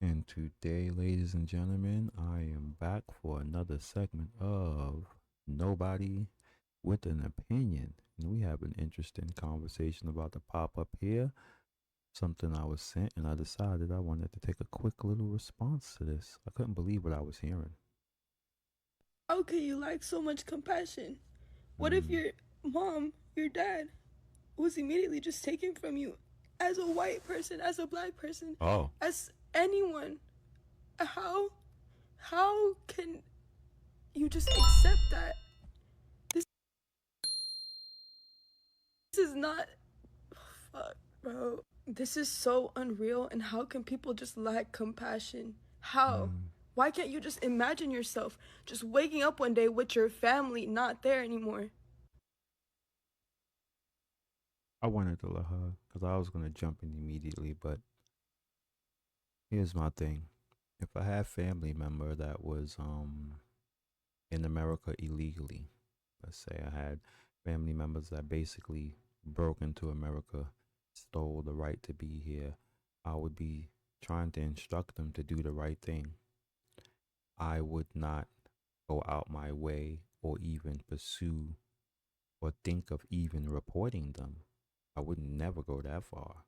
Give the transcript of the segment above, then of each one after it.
And today, ladies and gentlemen, I am back for another segment of Nobody with an Opinion. And we have an interesting conversation about to pop up here. Something I was sent, and I decided I wanted to take a quick little response to this. I couldn't believe what I was hearing. How can you lack so much compassion? What if Mm. your mom, your dad, was immediately just taken from you as a white person, as a black person, Oh, as anyone? How how can you just accept that? This is not fuck, bro. This is so unreal, and how can people just lack compassion? How? mm. Why can't you just imagine yourself just waking up one day with your family not there anymore? I wanted to let her because I was going to jump in immediately, but here's my thing. If I had family member that was in America illegally, let's say I had family members that basically broke into America, stole the right to be here, I would be trying to instruct them to do the right thing. I would not go out my way or even pursue or think of even reporting them. I would never go that far.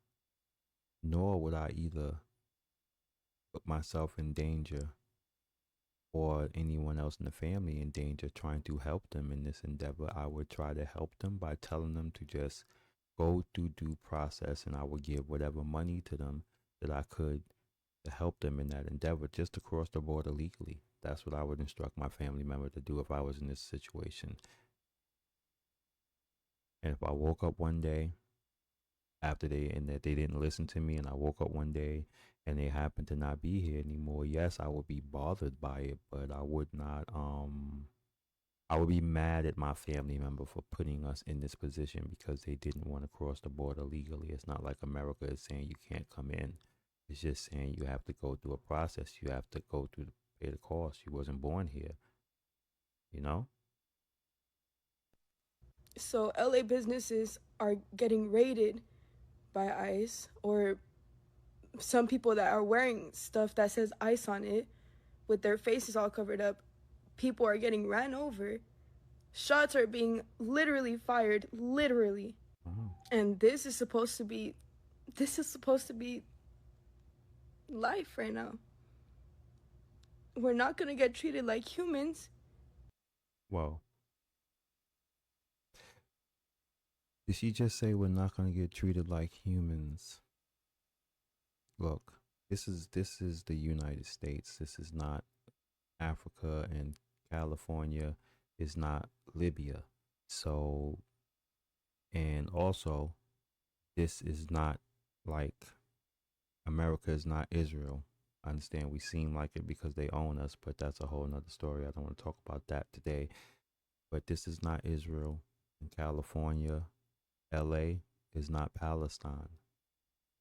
Nor would I either put myself in danger or anyone else in the family in danger trying to help them in this endeavor. I would try to help them by telling them to just go through due process, and I would give whatever money to them that I could to help them in that endeavor just to cross the border legally. That's what I would instruct my family member to do if I was in this situation. And if I woke up one day after they and that they didn't listen to me, and I woke up one day and they happened to not be here anymore, yes, I would be bothered by it, but I would be mad at my family member for putting us in this position because they didn't want to cross the border legally. It's not like America is saying you can't come in. It's just saying you have to go through a process. You have to go through the pay the cost. You wasn't born here, you know? So LA businesses are getting raided by ICE, or some people that are wearing stuff that says ICE on it with their faces all covered up. People are getting ran over. Shots are being literally fired, literally. Oh. And this is supposed to be life right now. We're not going to get treated like humans. Well, did she just say we're not going to get treated like humans? Look, this is the United States. This is not Africa, and California is not Libya. So, and also, this is not like America is not Israel. I understand we seem like it because they own us, but that's a whole nother story. I don't want to talk about that today. But this is not Israel, and California, LA is not Palestine.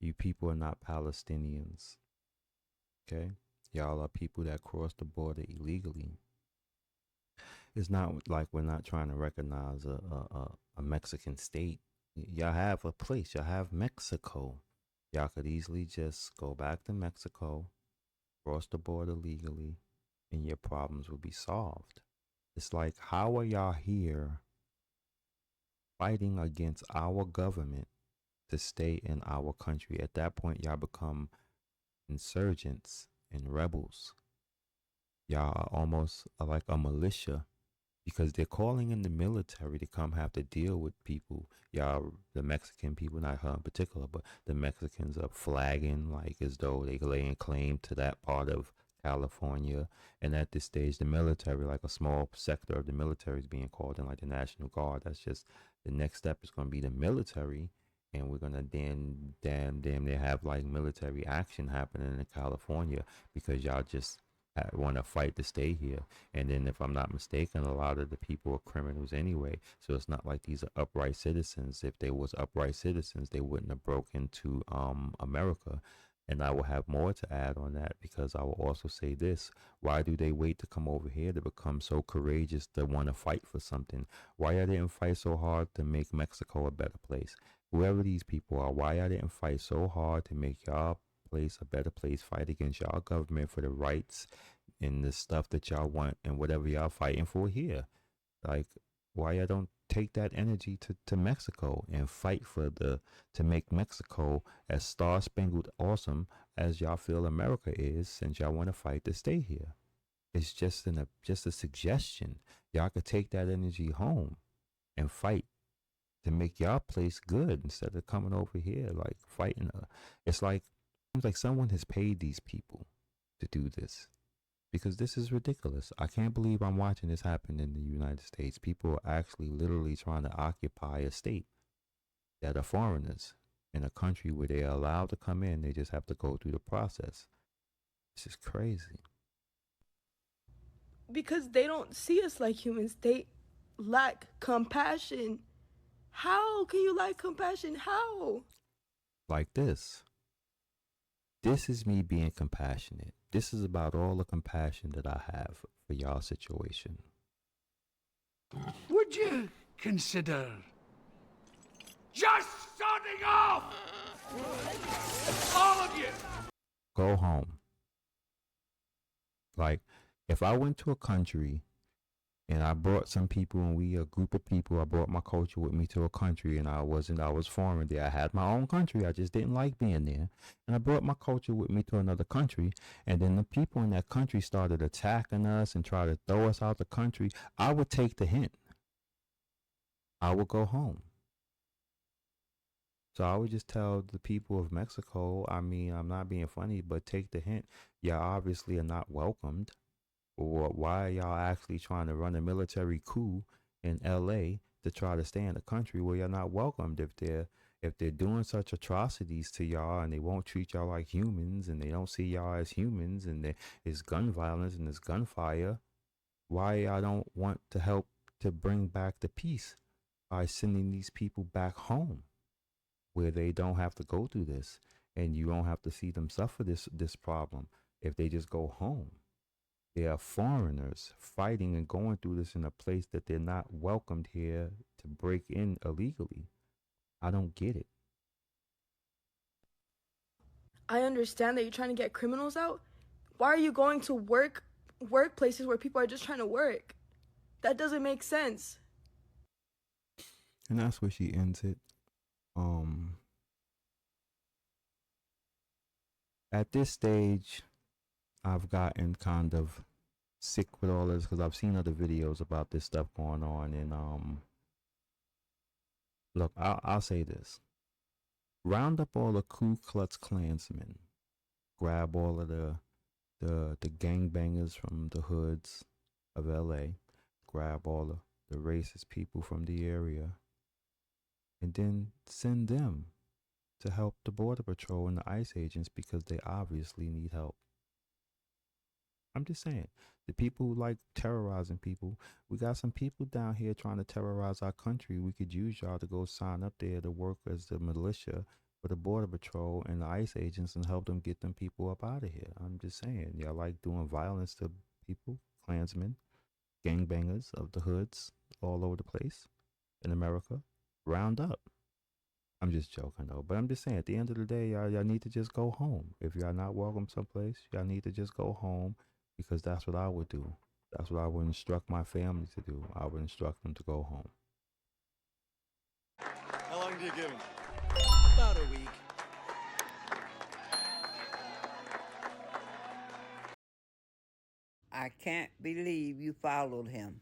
You people are not Palestinians, okay? Y'all are people that cross the border illegally. It's not like we're not trying to recognize a Mexican state. Y'all have a place. Y'all have Mexico. Y'all could easily just go back to Mexico, cross the border legally, and your problems will be solved. It's like, how are y'all here fighting against our government to stay in our country? At that point, y'all become insurgents and rebels. Y'all are almost like a militia because they're calling in the military to come have to deal with people. Y'all, the Mexican people, not her in particular, but the Mexicans are flagging like as though they laying claim to that part of California. And at this stage, the military, like a small sector of the military, is being called in, like the National Guard. That's just the next step is going to be the military. And we're gonna damn they have like military action happening in California because y'all just want to fight to stay here. And then, if I'm not mistaken, a lot of the people are criminals anyway. So it's not like these are upright citizens. If they was upright citizens, they wouldn't have broke into America. And I will have more to add on that because I will also say this. Why do they wait to come over here to become so courageous to want to fight for something? Why I didn't fight so hard to make Mexico a better place? Whoever these people are, why I didn't fight so hard to make y'all place, a better place, fight against y'all government for the rights and the stuff that y'all want and whatever y'all fighting for here. Like, why y'all don't take that energy to Mexico and fight for to make Mexico as star spangled awesome as y'all feel America is, since y'all want to fight to stay here. It's just a suggestion. Y'all could take that energy home and fight to make y'all place good instead of coming over here like fighting. It's like seems like someone has paid these people to do this, because this is ridiculous. I can't believe I'm watching this happen in the United States. People are actually literally trying to occupy a state that are foreigners in a country where they are allowed to come in. They just have to go through the process. This is crazy. Because they don't see us like humans. They lack compassion. How can you lack compassion? How? Like this. This is me being compassionate. This is about all the compassion that I have for y'all situation. Would you consider just shutting off? All of you! Go home. Like, if I went to a country and I brought some people and we a group of people, I brought my culture with me to a country and I was foreign there. I had my own country. I just didn't like being there. And I brought my culture with me to another country. And then the people in that country started attacking us and try to throw us out the country. I would take the hint. I would go home. So I would just tell the people of Mexico, I mean, I'm not being funny, but take the hint. Y'all obviously are not welcomed. Or why are y'all actually trying to run a military coup in L.A. to try to stay in a country where you're not welcomed? If they're doing such atrocities to y'all and they won't treat y'all like humans and they don't see y'all as humans and there is gun violence and there's gunfire, why y'all don't want to help to bring back the peace by sending these people back home where they don't have to go through this and you don't have to see them suffer this problem if they just go home? They are foreigners fighting and going through this in a place that they're not welcomed here to break in illegally. I don't get it. I understand that you're trying to get criminals out. Why are you going to workplaces where people are just trying to work? That doesn't make sense. And that's where she ends it. At this stage, I've gotten kind of sick with all this because I've seen other videos about this stuff going on. And look, I'll say this: round up all the Ku Klux Klansmen, grab all of the gangbangers from the hoods of L.A., grab all of the racist people from the area, and then send them to help the Border Patrol and the ICE agents because they obviously need help. I'm just saying, the people who like terrorizing people, we got some people down here trying to terrorize our country. We could use y'all to go sign up there to work as the militia for the Border Patrol and the ICE agents and help them get them people up out of here. I'm just saying, y'all like doing violence to people, Klansmen, gangbangers of the hoods all over the place in America. Round up. I'm just joking though, but I'm just saying, at the end of the day, y'all need to just go home. If y'all not welcome someplace, y'all need to just go home, because that's what I would do. That's what I would instruct my family to do. I would instruct them to go home. How long do you give him? About a week. I can't believe you followed him.